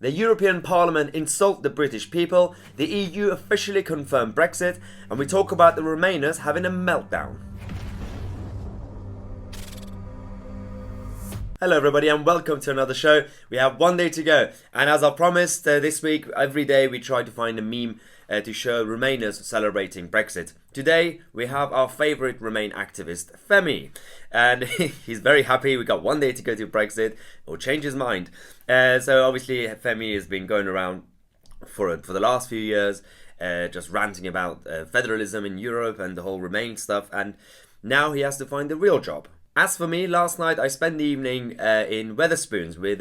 The European Parliament insulted the British people, the EU officially confirmed Brexit, and we talk about the Remainers having a meltdown. Hello everybody and welcome to another show. We have one day to go, and as I promised this week, every day we try to find a meme to show Remainers celebrating Brexit. Today we have our favourite Remain activist, Femi, and he's very happy. We got one day to go to Brexit, or change his mind. So obviously Femi has been going around for the last few years, just ranting about federalism in Europe and the whole Remain stuff, and now he has to find the real job. As for me, last night I spent the evening in Wetherspoons with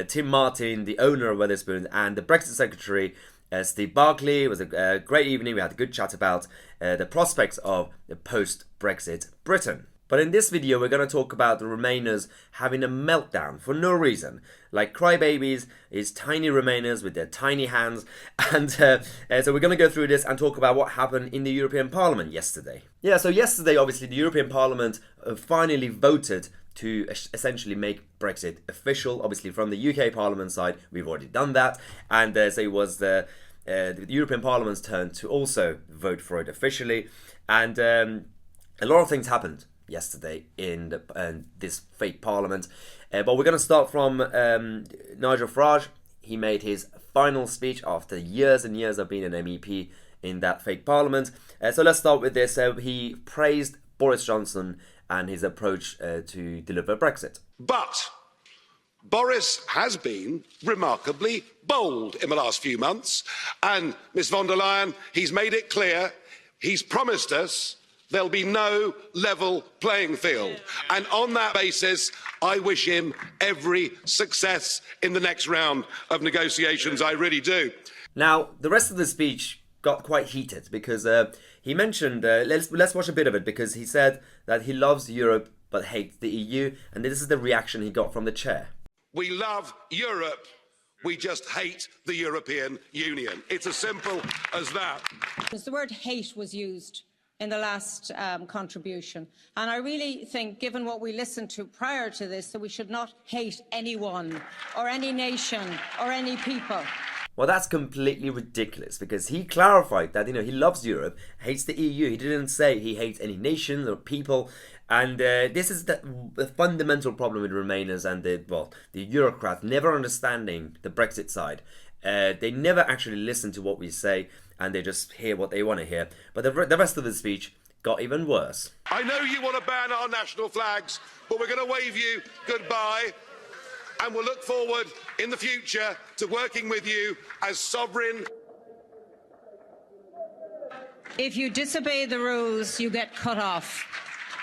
Tim Martin, the owner of Wetherspoons, and the Brexit Secretary, Steve Barclay. It was a great evening. We had a good chat about the prospects of the post-Brexit Britain. But in this video, we're going to talk about the Remainers having a meltdown for no reason. Like crybabies, is tiny Remainers with their tiny hands. And so we're going to go through this and talk about what happened in the European Parliament yesterday. Yeah, so yesterday, obviously, the European Parliament finally voted to essentially make Brexit official. Obviously, from the UK Parliament side, we've already done that. And so it was the European Parliament's turn to also vote for it officially. And a lot of things happened yesterday in this fake parliament, but we're going to start from Nigel Farage. He made his final speech after years and years of being an MEP in that fake parliament. So let's start with this. He praised Boris Johnson and his approach to deliver Brexit. But Boris has been remarkably bold in the last few months, and Ms von der Leyen, he's made it clear, he's promised us there'll be no level playing field. And on that basis, I wish him every success in the next round of negotiations. I really do. Now, the rest of the speech got quite heated because he mentioned, let's watch a bit of it, because he said that he loves Europe but hates the EU, and this is the reaction he got from the chair. We love Europe, we just hate the European Union. It's as simple as that. The word hate was used in the last contribution. And I really think, given what we listened to prior to this, that we should not hate anyone or any nation or any people. Well, that's completely ridiculous, because he clarified that, he loves Europe, hates the EU. He didn't say he hates any nation or people. And this is the fundamental problem with Remainers and the Eurocrats never understanding the Brexit side. They never actually listen to what we say, and they just hear what they want to hear. But the rest of the speech got even worse. I know you want to ban our national flags, but we're going to wave you goodbye, and we'll look forward in the future to working with you as sovereign. If you disobey the rules, you get cut off.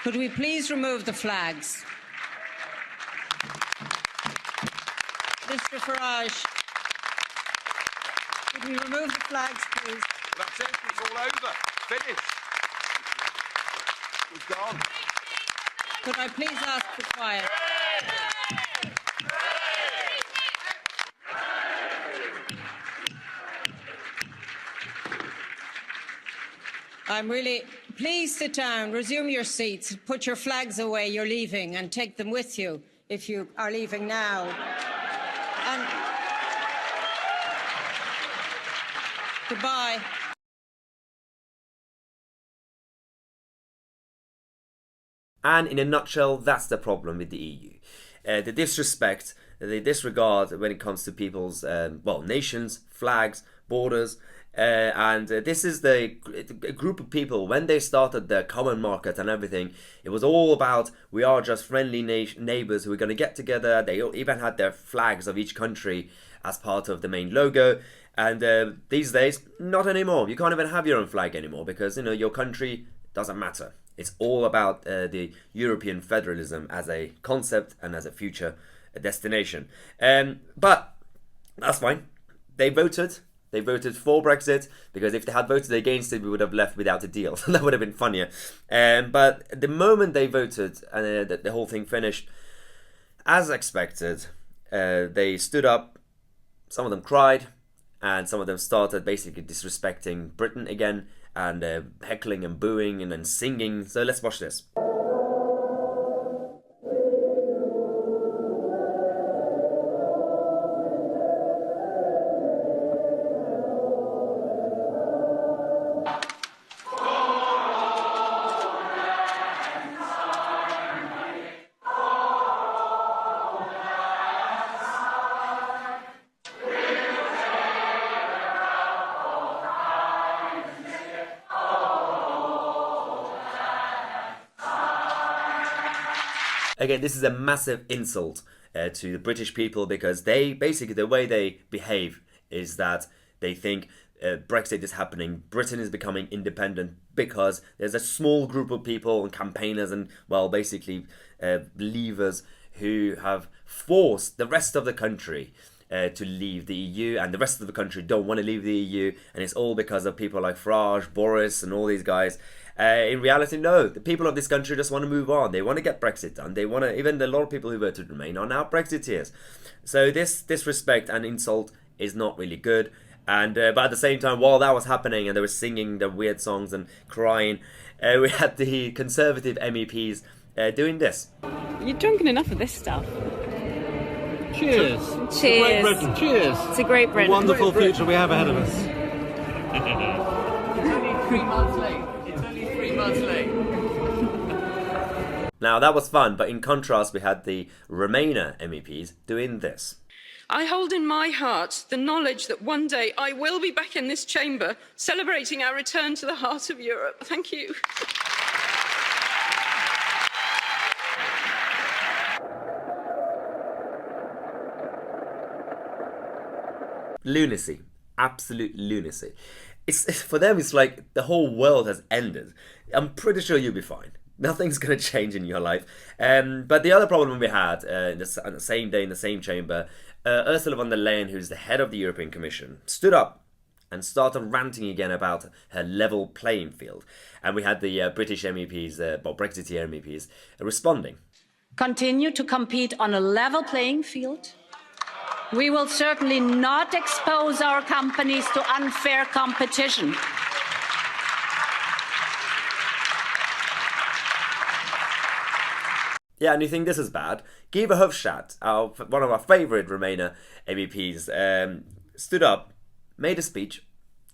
Could we please remove the flags? Mr. Farage, could we remove the flags, please? That's it, it's all over. Finished. We've gone. Could I please ask for quiet? Please sit down, resume your seats, put your flags away, you're leaving, and take them with you if you are leaving now. And goodbye. And in a nutshell, that's the problem with the EU. The disrespect, the disregard when it comes to people's, nations, flags, borders. And this is a group of people, when they started their common market and everything, it was all about, we are just friendly neighbours who are going to get together. They even had their flags of each country as part of the main logo. And these days, not anymore. You can't even have your own flag anymore, because, your country doesn't matter. It's all about the European federalism as a concept and as a future destination. But that's fine. They voted for Brexit, because if they had voted against it, we would have left without a deal. That would have been funnier. But the moment they voted and the whole thing finished, as expected, they stood up. Some of them cried, and some of them started basically disrespecting Britain again, and heckling and booing and then singing. So let's watch this. Again, this is a massive insult to the British people, because they basically, the way they behave is that they think Brexit is happening, Britain is becoming independent because there's a small group of people and campaigners and, well, basically believers who have forced the rest of the country to leave the EU, and the rest of the country don't want to leave the EU, and it's all because of people like Farage, Boris and all these guys. In reality, no, the people of this country just want to move on. They want to get Brexit done. They want to, even a lot of people who voted to remain are now Brexiteers. So this disrespect and insult is not really good. And but at the same time, while that was happening and they were singing the weird songs and crying, we had the Conservative MEPs doing this. You've drunken enough of this stuff. Cheers. Cheers. Great Britain. Cheers. It's a great Britain. Wonderful future we have ahead of us. It's only 3 months late. It's only 3 months late. Now that was fun, but in contrast we had the Remainer MEPs doing this. I hold in my heart the knowledge that one day I will be back in this chamber celebrating our return to the heart of Europe. Thank you. Lunacy. Absolute lunacy. It's for them, it's like the whole world has ended. I'm pretty sure you'll be fine. Nothing's going to change in your life. But the other problem we had on the same day in the same chamber, Ursula von der Leyen, who's the head of the European Commission, stood up and started ranting again about her level playing field. And we had the British MEPs, Brexiteer MEPs, responding. Continue to compete on a level playing field. We will certainly not expose our companies to unfair competition. Yeah, and you think this is bad? Guy Verhofstadt, one of our favourite Remainer MEPs, stood up, made a speech,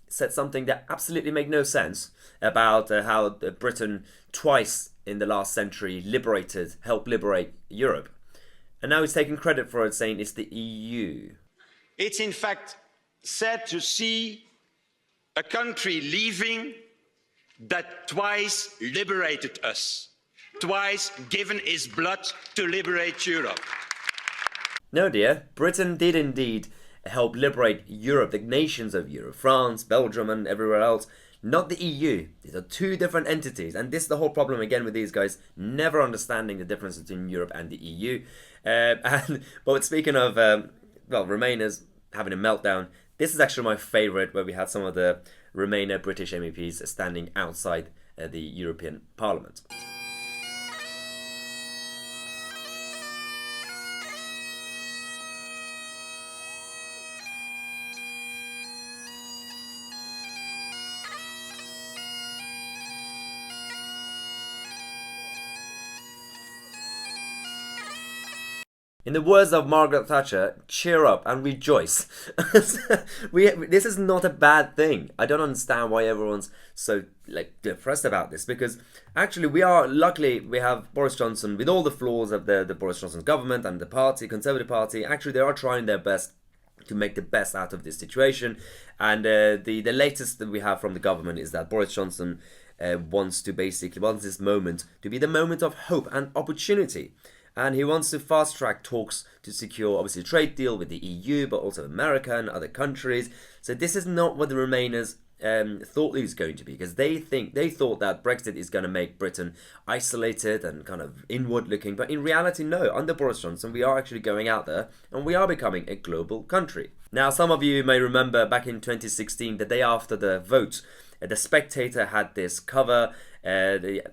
said something that absolutely made no sense about how Britain twice in the last century helped liberate Europe. And now he's taking credit for it, saying it's the EU. It's in fact sad to see a country leaving that twice liberated us, twice given its blood to liberate Europe. No, dear, Britain did indeed help liberate Europe, the nations of Europe, France, Belgium and everywhere else, not the EU. These are two different entities, and this is the whole problem again with these guys, never understanding the difference between Europe and the EU. But speaking of, Remainers having a meltdown, this is actually my favourite, where we had some of the Remainer British MEPs standing outside the European Parliament. In the words of Margaret Thatcher, cheer up and rejoice. This is not a bad thing. I don't understand why everyone's so depressed about this, because actually luckily we have Boris Johnson, with all the flaws of the Boris Johnson government and the party, Conservative Party. Actually, they are trying their best to make the best out of this situation. And the latest that we have from the government is that Boris Johnson wants this moment to be the moment of hope and opportunity. And he wants to fast-track talks to secure, obviously, a trade deal with the EU, but also America and other countries. So this is not what the Remainers thought it was going to be, because they thought that Brexit is going to make Britain isolated and kind of inward-looking. But in reality, no. Under Boris Johnson, we are actually going out there and we are becoming a global country. Now, some of you may remember back in 2016, the day after the vote, The Spectator had this cover,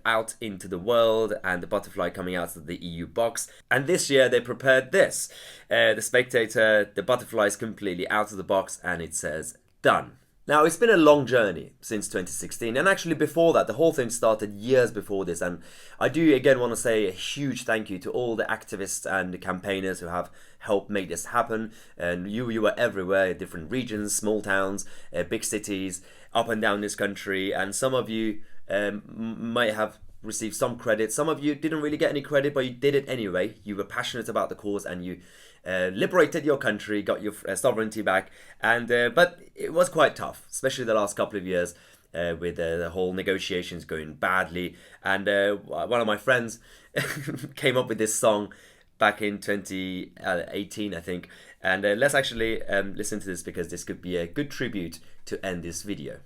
out into the world, and the butterfly coming out of the EU box. And this year they prepared this. The Spectator, the butterfly is completely out of the box, and it says, done. Now, it's been a long journey since 2016, and actually before that, the whole thing started years before this, and I do again want to say a huge thank you to all the activists and the campaigners who have helped make this happen. And you were everywhere, different regions, small towns, big cities, up and down this country, and some of you might have received some credit. Some of you didn't really get any credit, but you did it anyway. You were passionate about the cause, and you liberated your country, got your sovereignty back. And but it was quite tough, especially the last couple of years. with the whole negotiations going badly. And one of my friends came up with this song back in 2018, I think. And let's actually listen to this, because this could be a good tribute to end this video.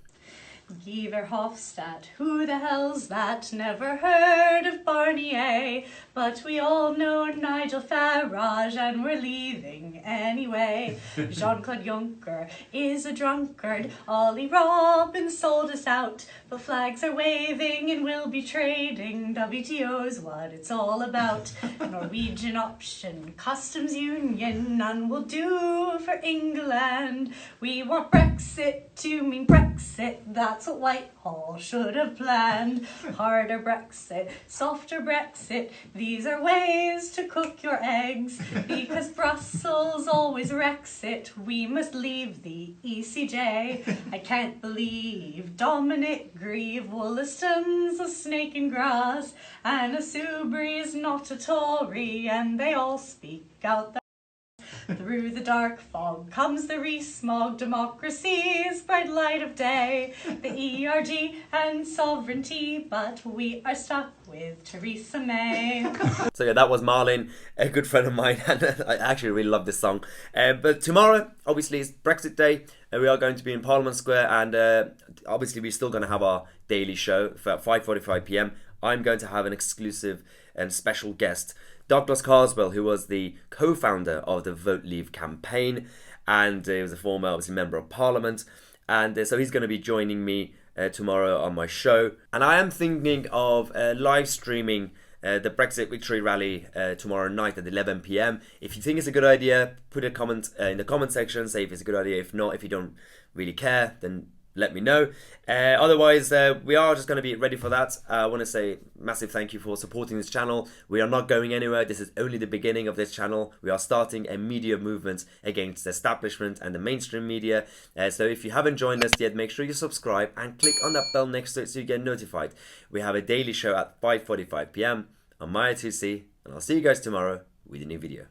Giever Hofstadt, who the hell's that? Never heard of Barnier, but we all know Nigel Farage, and we're leaving anyway. Jean-Claude Juncker is a drunkard. Ollie Robbins sold us out, but flags are waving and we'll be trading. WTO's what it's all about. Norwegian option, customs union, none will do for England. We want Brexit to mean Brexit, that's what Whitehall should have planned. Harder Brexit, softer Brexit, these are ways to cook your eggs. Because Brussels always wrecks it, we must leave the ECJ. I can't believe Dominic Grieve Wollaston's a snake in grass, and a Subri is not a Tory, and they all speak out the through the dark fog comes the re-smog. Democracy's bright light of day, the ERG and sovereignty, but we are stuck with Theresa May. So yeah, that was Marlin, a good friend of mine, and I actually really love this song. But tomorrow, obviously, is Brexit Day, and we are going to be in Parliament Square, and obviously we're still going to have our daily show for 5:45 p.m. I'm going to have an exclusive and special guest, Douglas Carswell, who was the co-founder of the Vote Leave campaign, and he was a former, obviously, member of Parliament, and so he's going to be joining me tomorrow on my show. And I am thinking of live streaming the Brexit victory rally tomorrow night at 11 p.m. If you think it's a good idea, put a comment in the comment section, say if it's a good idea. If not, if you don't really care, then let me know. Otherwise, we are just going to be ready for that. I want to say massive thank you for supporting this channel. We are not going anywhere. This is only the beginning of this channel. We are starting a media movement against the establishment and the mainstream media. So if you haven't joined us yet, make sure you subscribe and click on that bell next to it so you get notified. We have a daily show at 5:45 p.m. on my Tousi, and I'll see you guys tomorrow with a new video.